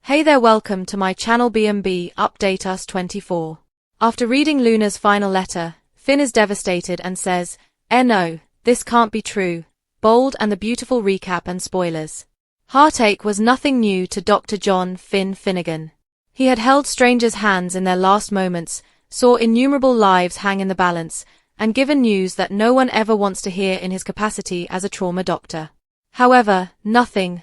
Hey there, welcome to my channel B&B Update Us 24. After reading Luna's final letter, Finn is devastated and says, no, this can't be true. Bold and the beautiful recap and spoilers. Heartache was nothing new to Dr. John Finn Finnegan. He had held strangers' hands in their last moments, saw innumerable lives hang in the balance, and given news that no one ever wants to hear in his capacity as a trauma doctor. However, nothing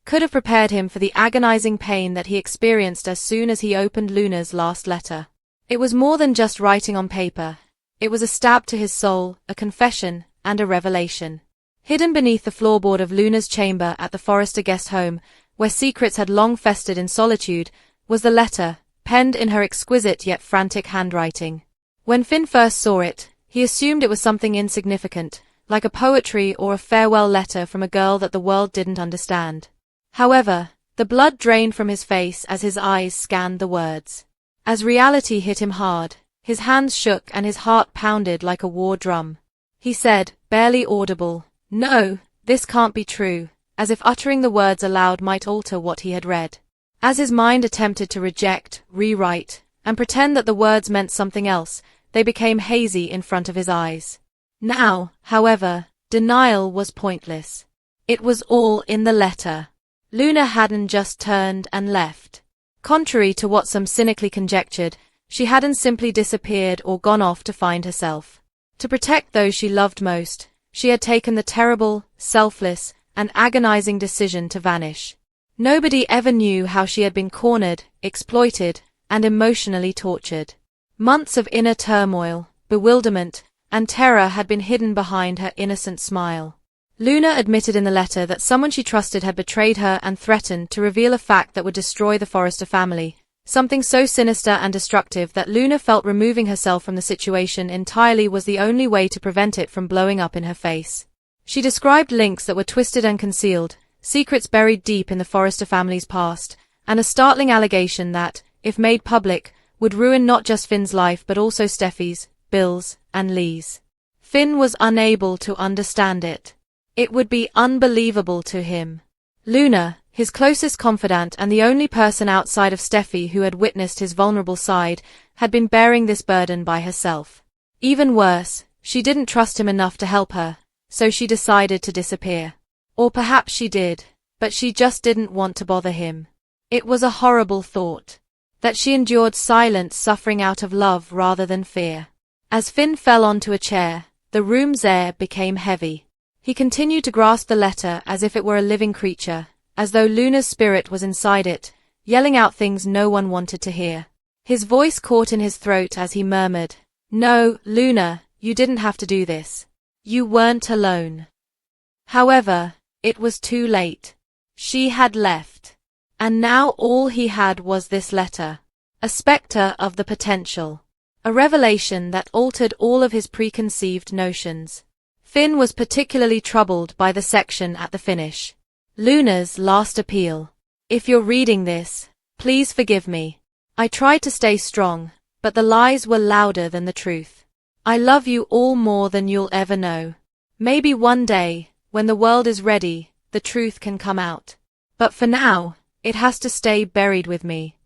could have prepared him for the agonizing pain that he experienced as soon as he opened Luna's last letter. It was more than just writing on paper. It was a stab to his soul, a confession, and a revelation. Hidden beneath the floorboard of Luna's chamber at the Forrester guest home, where secrets had long festered in solitude, was the letter, penned in her exquisite yet frantic handwriting. When Finn first saw it, he assumed it was something insignificant, like a poetry or a farewell letter from a girl that the world didn't understand. However, the blood drained from his face as his eyes scanned the words. As reality hit him hard, his hands shook and his heart pounded like a war drum. He said, barely audible, "No, this can't be true," as if uttering the words aloud might alter what he had read. As his mind attempted to reject, rewrite, and pretend that the words meant something else, they became hazy in front of his eyes. Now, however, denial was pointless. It was all in the letter. Luna hadn't just turned and left. Contrary to what some cynically conjectured, she hadn't simply disappeared or gone off to find herself. To protect those she loved most, she had taken the terrible, selfless, and agonizing decision to vanish. Nobody ever knew how she had been cornered, exploited, and emotionally tortured. Months of inner turmoil, bewilderment, and terror had been hidden behind her innocent smile. Luna admitted in the letter that someone she trusted had betrayed her and threatened to reveal a fact that would destroy the Forrester family, something so sinister and destructive that Luna felt removing herself from the situation entirely was the only way to prevent it from blowing up in her face. She described links that were twisted and concealed, secrets buried deep in the Forrester family's past, and a startling allegation that, if made public, would ruin not just Finn's life but also Steffi's, Bill's, and Lee's. Finn was unable to understand it. It would be unbelievable to him. Luna, his closest confidant and the only person outside of Steffi who had witnessed his vulnerable side, had been bearing this burden by herself. Even worse, she didn't trust him enough to help her, so she decided to disappear. Or perhaps she did, but she just didn't want to bother him. It was a horrible thought. That she endured silent suffering out of love rather than fear. As Finn fell onto a chair, the room's air became heavy. He continued to grasp the letter as if it were a living creature, as though Luna's spirit was inside it, yelling out things no one wanted to hear. His voice caught in his throat as he murmured, "No, Luna, you didn't have to do this. You weren't alone." However, it was too late. She had left. And now all he had was this letter. A specter of the potential. A revelation that altered all of his preconceived notions. Finn was particularly troubled by the section at the finish. Luna's last appeal. "If you're reading this, please forgive me. I tried to stay strong, but the lies were louder than the truth. I love you all more than you'll ever know. Maybe one day, when the world is ready, the truth can come out. But for now, it has to stay buried with me."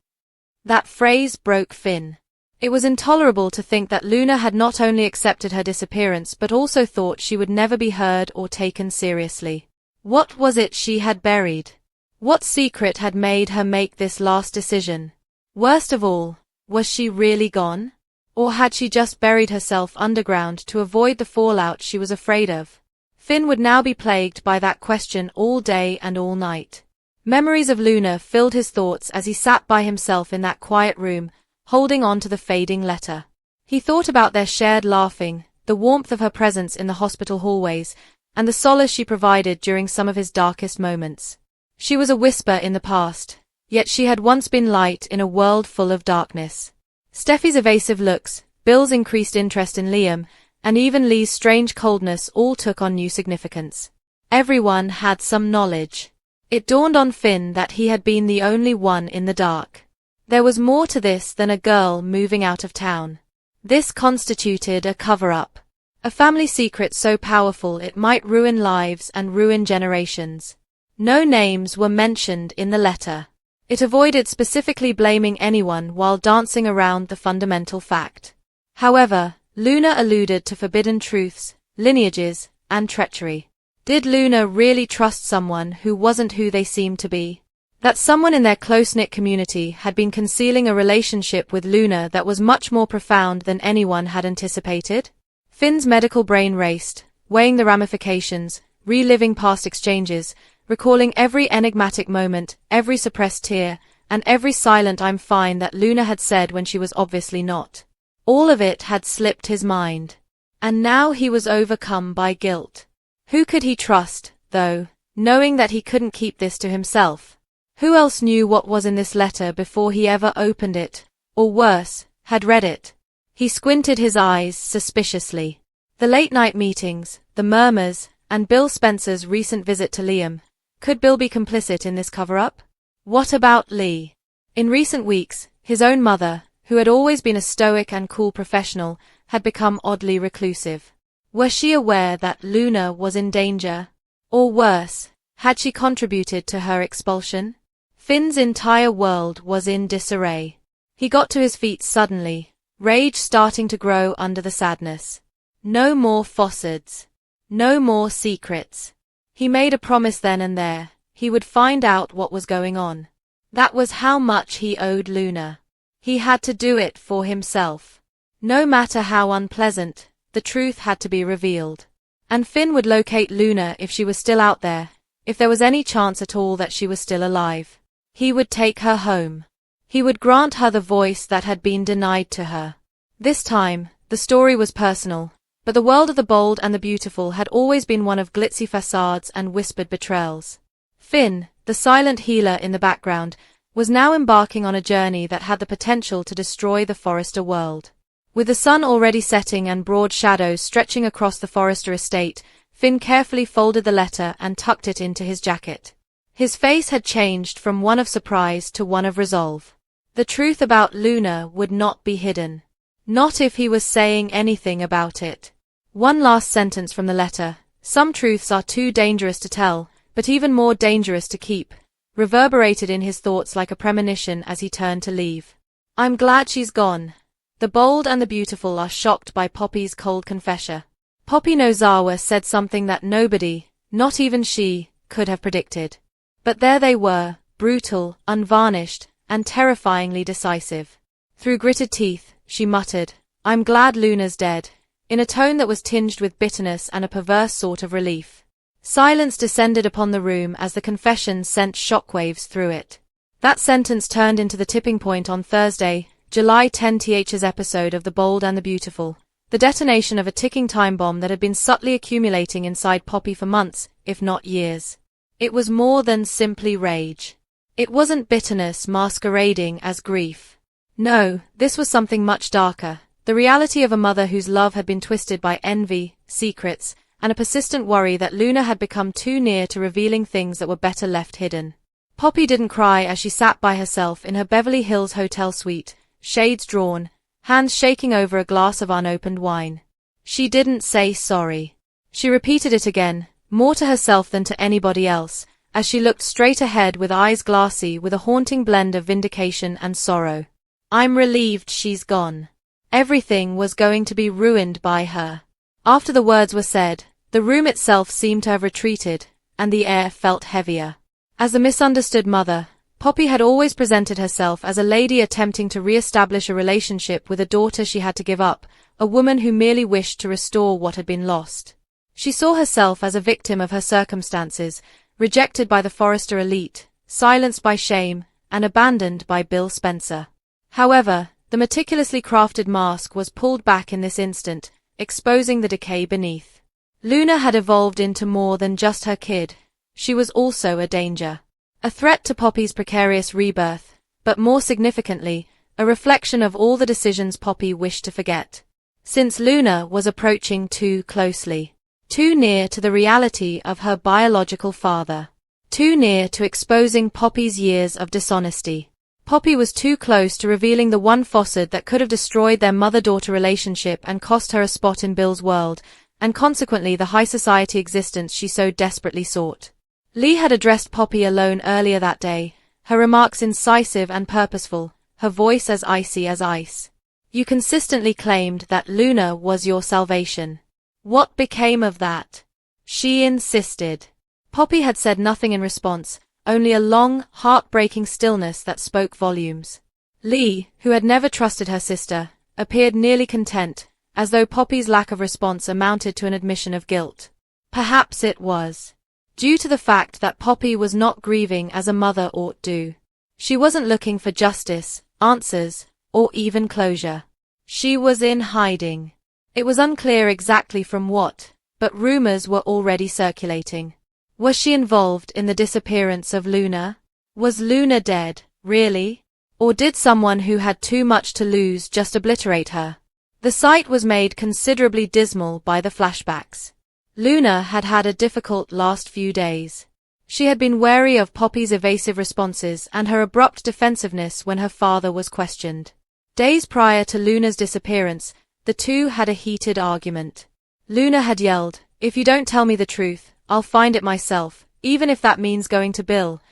That phrase broke Finn. It was intolerable to think that Luna had not only accepted her disappearance but also thought she would never be heard or taken seriously. What was it she had buried? What secret had made her make this last decision? Worst of all, was she really gone? Or had she just buried herself underground to avoid the fallout she was afraid of? Finn would now be plagued by that question all day and all night. Memories of Luna filled his thoughts as he sat by himself in that quiet room, holding on to the fading letter. He thought about their shared laughing, the warmth of her presence in the hospital hallways, and the solace she provided during some of his darkest moments. She was a whisper in the past, yet she had once been light in a world full of darkness. Steffi's evasive looks, Bill's increased interest in Liam, and even Lee's strange coldness all took on new significance. Everyone had some knowledge. It dawned on Finn that he had been the only one in the dark. There was more to this than a girl moving out of town. This constituted a cover-up. A family secret so powerful it might ruin lives and ruin generations. No names were mentioned in the letter. It avoided specifically blaming anyone while dancing around the fundamental fact. However, Luna alluded to forbidden truths, lineages, and treachery. Did Luna really trust someone who wasn't who they seemed to be? That someone in their close-knit community had been concealing a relationship with Luna that was much more profound than anyone had anticipated? Finn's medical brain raced, weighing the ramifications, reliving past exchanges, recalling every enigmatic moment, every suppressed tear, and every silent "I'm fine" that Luna had said when she was obviously not. All of it had slipped his mind. And now he was overcome by guilt. Who could he trust, though, knowing that he couldn't keep this to himself? Who else knew what was in this letter before he ever opened it, or worse, had read it? He squinted his eyes suspiciously. The late-night meetings, the murmurs, and Bill Spencer's recent visit to Liam. Could Bill be complicit in this cover-up? What about Lee? In recent weeks, his own mother, who had always been a stoic and cool professional, had become oddly reclusive. Was she aware that Luna was in danger? Or worse, had she contributed to her expulsion? Finn's entire world was in disarray. He got to his feet suddenly, rage starting to grow under the sadness. No more falsehoods. No more secrets. He made a promise then and there. He would find out what was going on. That was how much he owed Luna. He had to do it for himself. No matter how unpleasant, the truth had to be revealed. And Finn would locate Luna if she was still out there, if there was any chance at all that she was still alive. He would take her home. He would grant her the voice that had been denied to her. This time, the story was personal, but the world of the bold and the beautiful had always been one of glitzy facades and whispered betrayals. Finn, the silent healer in the background, was now embarking on a journey that had the potential to destroy the Forrester world. With the sun already setting and broad shadows stretching across the Forrester estate, Finn carefully folded the letter and tucked it into his jacket. His face had changed from one of surprise to one of resolve. The truth about Luna would not be hidden. Not if he was saying anything about it. One last sentence from the letter: "Some truths are too dangerous to tell, but even more dangerous to keep," reverberated in his thoughts like a premonition as he turned to leave. "I'm glad she's gone." The bold and the beautiful are shocked by Poppy's cold confession. Poppy Nozawa said something that nobody, not even she, could have predicted. But there they were, brutal, unvarnished, and terrifyingly decisive. Through gritted teeth, she muttered, "I'm glad Luna's dead," in a tone that was tinged with bitterness and a perverse sort of relief. Silence descended upon the room as the confession sent shockwaves through it. That sentence turned into the tipping point on Thursday, July 10th's episode of The Bold and the Beautiful, the detonation of a ticking time bomb that had been subtly accumulating inside Poppy for months, if not years. It was more than simply rage. It wasn't bitterness masquerading as grief. No, this was something much darker, the reality of a mother whose love had been twisted by envy, secrets, and a persistent worry that Luna had become too near to revealing things that were better left hidden. Poppy didn't cry as she sat by herself in her Beverly Hills hotel suite, shades drawn, hands shaking over a glass of unopened wine. She didn't say sorry. She repeated it again, more to herself than to anybody else, as she looked straight ahead with eyes glassy with a haunting blend of vindication and sorrow. "I'm relieved she's gone. Everything was going to be ruined by her." After the words were said, the room itself seemed to have retreated, and the air felt heavier. As a misunderstood mother, Poppy had always presented herself as a lady attempting to re-establish a relationship with a daughter she had to give up, a woman who merely wished to restore what had been lost. She saw herself as a victim of her circumstances, rejected by the Forrester elite, silenced by shame, and abandoned by Bill Spencer. However, the meticulously crafted mask was pulled back in this instant, exposing the decay beneath. Luna had evolved into more than just her kid. She was also a danger. A threat to Poppy's precarious rebirth, but more significantly, a reflection of all the decisions Poppy wished to forget. Since Luna was approaching too closely. Too near to the reality of her biological father. Too near to exposing Poppy's years of dishonesty. Poppy was too close to revealing the one falsehood that could have destroyed their mother-daughter relationship and cost her a spot in Bill's world, and consequently the high society existence she so desperately sought. Lee had addressed Poppy alone earlier that day, her remarks incisive and purposeful, her voice as icy as ice. You consistently claimed that Luna was your salvation. What became of that? She insisted. Poppy had said nothing in response, only a long, heartbreaking stillness that spoke volumes. Lee, who had never trusted her sister, appeared nearly content, as though Poppy's lack of response amounted to an admission of guilt. Perhaps it was due to the fact that Poppy was not grieving as a mother ought do. She wasn't looking for justice, answers, or even closure. She was in hiding. It was unclear exactly from what, but rumors were already circulating. Was she involved in the disappearance of Luna? Was Luna dead, really? Or did someone who had too much to lose just obliterate her? The sight was made considerably dismal by the flashbacks. Luna had had a difficult last few days. She had been wary of Poppy's evasive responses and her abrupt defensiveness when her father was questioned. Days prior to Luna's disappearance, the two had a heated argument. Luna had yelled, "If you don't tell me the truth, I'll find it myself, even if that means going to Bill,"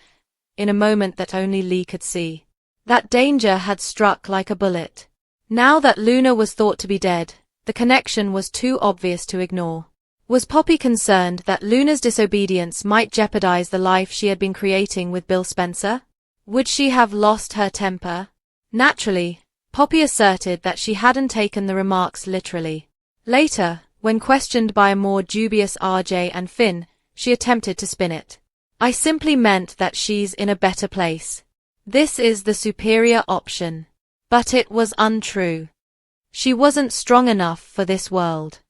in a moment that only Lee could see. That danger had struck like a bullet. Now that Luna was thought to be dead, the connection was too obvious to ignore. Was Poppy concerned that Luna's disobedience might jeopardize the life she had been creating with Bill Spencer? Would she have lost her temper? Naturally, Poppy asserted that she hadn't taken the remarks literally. Later, when questioned by a more dubious RJ and Finn, she attempted to spin it. "I simply meant that she's in a better place. This is the superior option." But it was untrue. She wasn't strong enough for this world.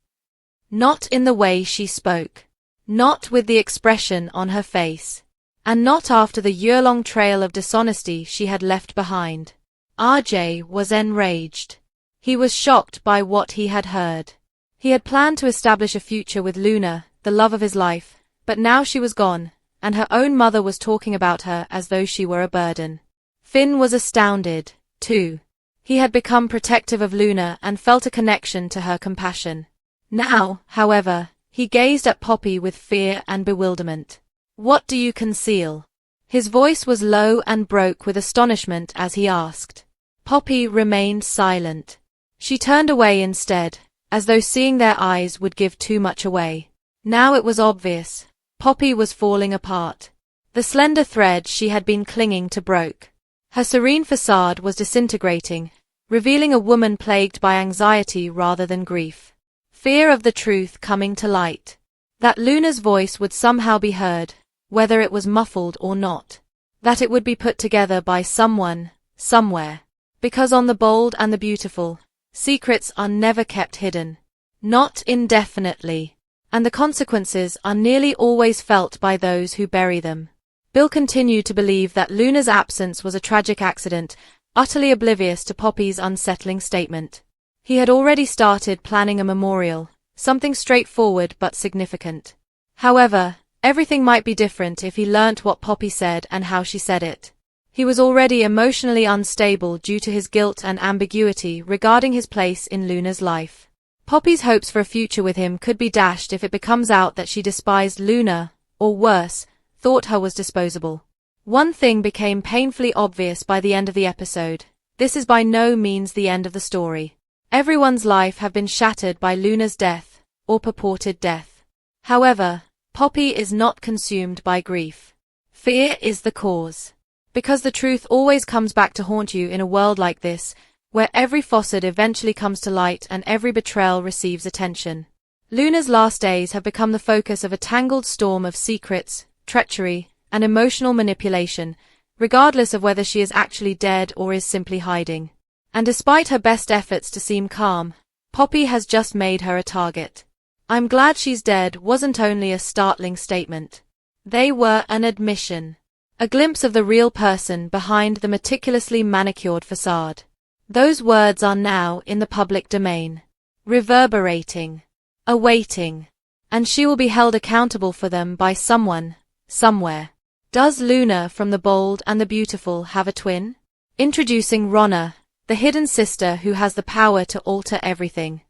Not in the way she spoke. Not with the expression on her face. And not after the year-long trail of dishonesty she had left behind. RJ was enraged. He was shocked by what he had heard. He had planned to establish a future with Luna, the love of his life, but now she was gone, and her own mother was talking about her as though she were a burden. Finn was astounded, too. He had become protective of Luna and felt a connection to her compassion. Now, however, he gazed at Poppy with fear and bewilderment. "What do you conceal?" His voice was low and broke with astonishment as he asked. Poppy remained silent. She turned away instead, as though seeing their eyes would give too much away. Now it was obvious. Poppy was falling apart. The slender thread she had been clinging to broke. Her serene facade was disintegrating, revealing a woman plagued by anxiety rather than grief. Fear of the truth coming to light. That Luna's voice would somehow be heard, whether it was muffled or not. That it would be put together by someone, somewhere. Because on the bold and the beautiful, secrets are never kept hidden. Not indefinitely. And the consequences are nearly always felt by those who bury them. Bill continued to believe that Luna's absence was a tragic accident, utterly oblivious to Poppy's unsettling statement. He had already started planning a memorial, something straightforward but significant. However, everything might be different if he learnt what Poppy said and how she said it. He was already emotionally unstable due to his guilt and ambiguity regarding his place in Luna's life. Poppy's hopes for a future with him could be dashed if it becomes out that she despised Luna, or worse, thought her was disposable. One thing became painfully obvious by the end of the episode. This is by no means the end of the story. Everyone's life had been shattered by Luna's death, or purported death. However, Poppy is not consumed by grief. Fear is the cause. Because the truth always comes back to haunt you in a world like this, where every falsehood eventually comes to light and every betrayal receives attention. Luna's last days have become the focus of a tangled storm of secrets, treachery, and emotional manipulation, regardless of whether she is actually dead or is simply hiding. And despite her best efforts to seem calm, Poppy has just made her a target. "I'm glad she's dead" wasn't only a startling statement. They were an admission. A glimpse of the real person behind the meticulously manicured facade. Those words are now in the public domain. Reverberating. Awaiting. And she will be held accountable for them by someone, somewhere. Does Luna from The Bold and the Beautiful have a twin? Introducing Ronna, the hidden sister who has the power to alter everything.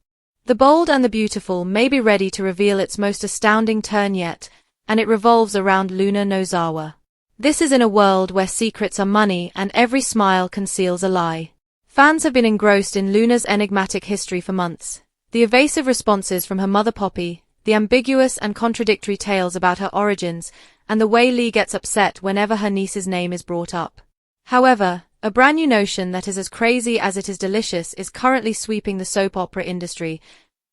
The Bold and the Beautiful may be ready to reveal its most astounding turn yet, and it revolves around Luna Nozawa. This is in a world where secrets are money and every smile conceals a lie. Fans have been engrossed in Luna's enigmatic history for months. The evasive responses from her mother Poppy, the ambiguous and contradictory tales about her origins, and the way Lee gets upset whenever her niece's name is brought up. However, a brand new notion that is as crazy as it is delicious is currently sweeping the soap opera industry.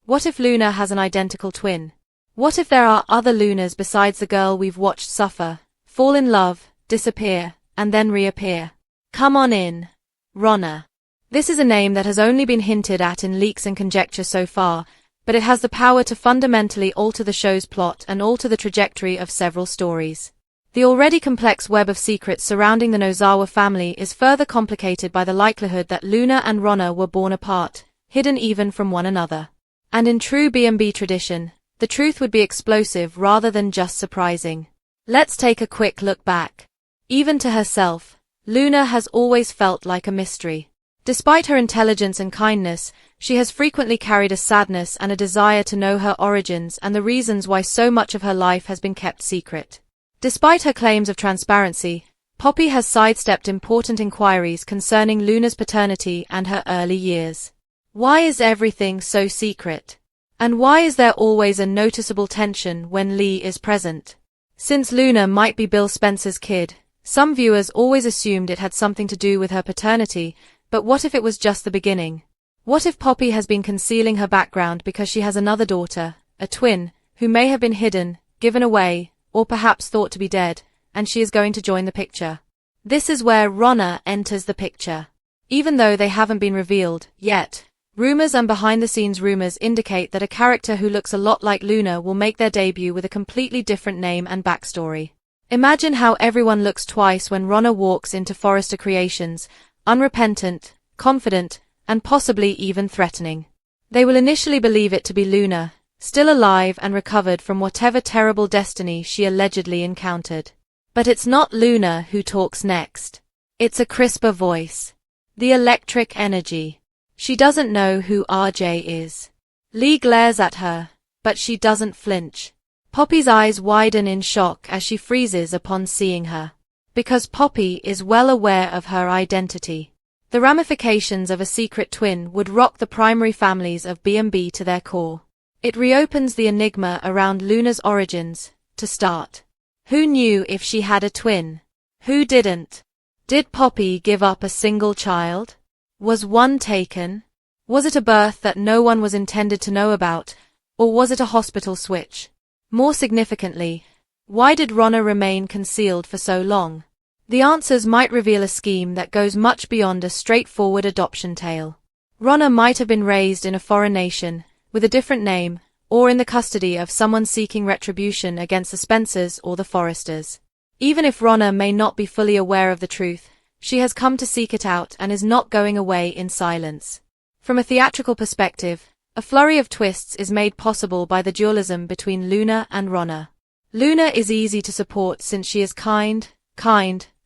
What if Luna has an identical twin? What if there are other Lunas besides the girl we've watched suffer, fall in love, disappear, and then reappear? Come on in, Ronna. This is a name that has only been hinted at in leaks and conjecture so far, but it has the power to fundamentally alter the show's plot and alter the trajectory of several stories. The already complex web of secrets surrounding the Nozawa family is further complicated by the likelihood that Luna and Ronna were born apart, hidden even from one another. And in true B&B tradition, the truth would be explosive rather than just surprising. Let's take a quick look back. Even to herself, Luna has always felt like a mystery. Despite her intelligence and kindness, she has frequently carried a sadness and a desire to know her origins and the reasons why so much of her life has been kept secret. Despite her claims of transparency, Poppy has sidestepped important inquiries concerning Luna's paternity and her early years. Why is everything so secret? And why is there always a noticeable tension when Lee is present? Since Luna might be Bill Spencer's kid, some viewers always assumed it had something to do with her paternity, but what if it was just the beginning? What if Poppy has been concealing her background because she has another daughter, a twin, who may have been hidden, given away, or perhaps thought to be dead, and she is going to join the picture? This is where Ronna enters the picture. Even though they haven't been revealed yet, rumors and behind-the-scenes rumors indicate that a character who looks a lot like Luna will make their debut with a completely different name and backstory. Imagine how everyone looks twice when Ronna walks into Forrester Creations, unrepentant, confident, and possibly even threatening. They will initially believe it to be Luna, still alive and recovered from whatever terrible destiny she allegedly encountered. But it's not Luna who talks next. It's a crisper voice. The electric energy. She doesn't know who RJ is. Lee glares at her, but she doesn't flinch. Poppy's eyes widen in shock as she freezes upon seeing her. Because Poppy is well aware of her identity. The ramifications of a secret twin would rock the primary families of B&B to their core. It reopens the enigma around Luna's origins, to start. Who knew if she had a twin? Who didn't? Did Poppy give up a single child? Was one taken? Was it a birth that no one was intended to know about, or was it a hospital switch? More significantly, why did Ronna remain concealed for so long? The answers might reveal a scheme that goes much beyond a straightforward adoption tale. Ronna might have been raised in a foreign nation, with a different name, or in the custody of someone seeking retribution against the Spencers or the Forresters. Even if Ronna may not be fully aware of the truth, she has come to seek it out and is not going away in silence. From a theatrical perspective, a flurry of twists is made possible by the dualism between Luna and Ronna. Luna is easy to support since she is kind,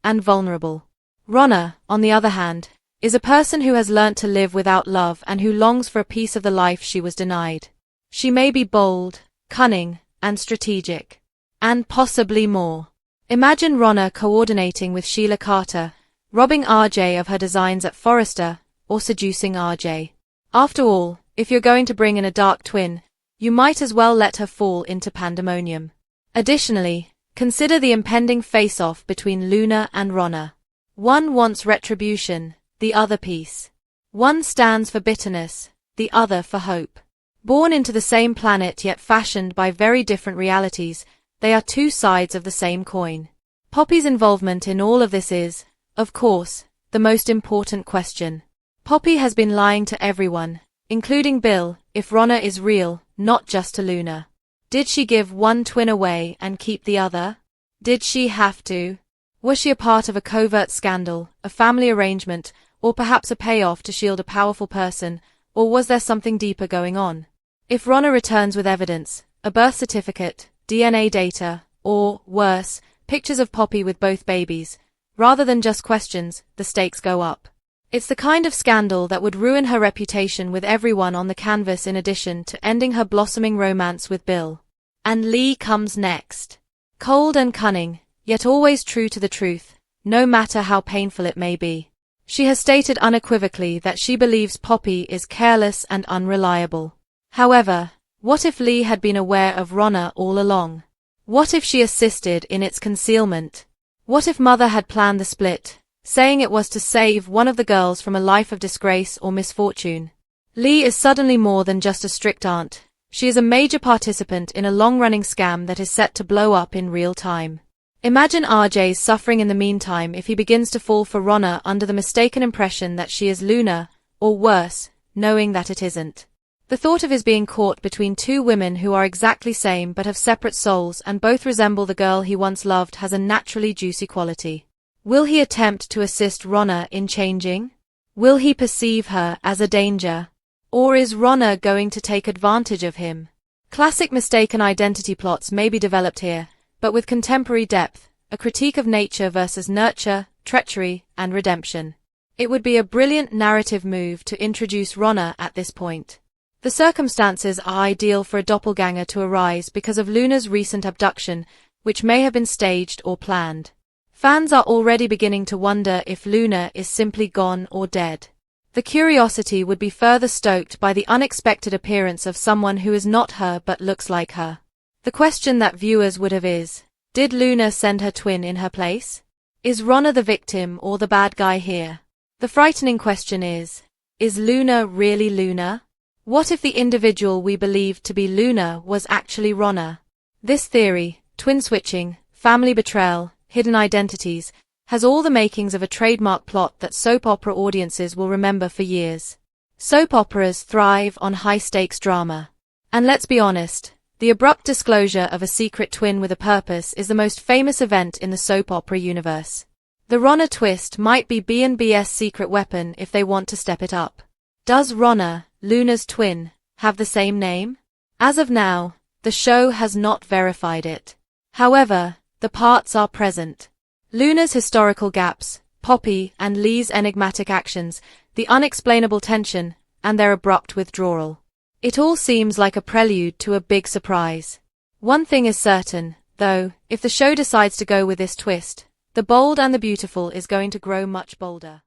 and vulnerable. Ronna, on the other hand, is a person who has learnt to live without love and who longs for a piece of the life she was denied. She may be bold, cunning, and strategic. And possibly more. Imagine Ronna coordinating with Sheila Carter, robbing RJ of her designs at Forrester, or seducing RJ. After all, if you're going to bring in a dark twin, you might as well let her fall into pandemonium. Additionally, consider the impending face-off between Luna and Ronna. One wants retribution, the other peace. One stands for bitterness, the other for hope. Born into the same planet yet fashioned by very different realities, they are two sides of the same coin. Poppy's involvement in all of this is, of course, the most important question. Poppy has been lying to everyone, including Bill, if Ronna is real, not just to Luna. Did she give one twin away and keep the other? Did she have to? Was she a part of a covert scandal, a family arrangement, or perhaps a payoff to shield a powerful person, or was there something deeper going on? If Ronna returns with evidence, a birth certificate, DNA data, or, worse, pictures of Poppy with both babies, rather than just questions, the stakes go up. It's the kind of scandal that would ruin her reputation with everyone on the canvas in addition to ending her blossoming romance with Bill. And Lee comes next. Cold and cunning, yet always true to the truth, no matter how painful it may be. She has stated unequivocally that she believes Poppy is careless and unreliable. However, what if Lee had been aware of Ronna all along? What if she assisted in its concealment? What if Mother had planned the split, saying it was to save one of the girls from a life of disgrace or misfortune? Lee is suddenly more than just a strict aunt. She is a major participant in a long-running scam that is set to blow up in real time. Imagine RJ's suffering in the meantime if he begins to fall for Ronna under the mistaken impression that she is Luna, or worse, knowing that it isn't. The thought of his being caught between two women who are exactly same but have separate souls and both resemble the girl he once loved has a naturally juicy quality. Will he attempt to assist Ronna in changing? Will he perceive her as a danger? Or is Ronna going to take advantage of him? Classic mistaken identity plots may be developed here, but with contemporary depth, a critique of nature versus nurture, treachery, and redemption. It would be a brilliant narrative move to introduce Ronna at this point. The circumstances are ideal for a doppelganger to arise because of Luna's recent abduction, which may have been staged or planned. Fans are already beginning to wonder if Luna is simply gone or dead. The curiosity would be further stoked by the unexpected appearance of someone who is not her but looks like her. The question that viewers would have is, did Luna send her twin in her place? Is Ronna the victim or the bad guy here? The frightening question is Luna really Luna? What if the individual we believed to be Luna was actually Ronna? This theory, twin switching, family betrayal, hidden identities, has all the makings of a trademark plot that soap opera audiences will remember for years. Soap operas thrive on high-stakes drama. And let's be honest, the abrupt disclosure of a secret twin with a purpose is the most famous event in the soap opera universe. The Ronna twist might be B&B's secret weapon if they want to step it up. Does Ronna, Luna's twin, have the same name? As of now, the show has not verified it. However, the parts are present. Luna's historical gaps, Poppy and Lee's enigmatic actions, the unexplainable tension, and their abrupt withdrawal. It all seems like a prelude to a big surprise. One thing is certain, though, if the show decides to go with this twist, the bold and the beautiful is going to grow much bolder.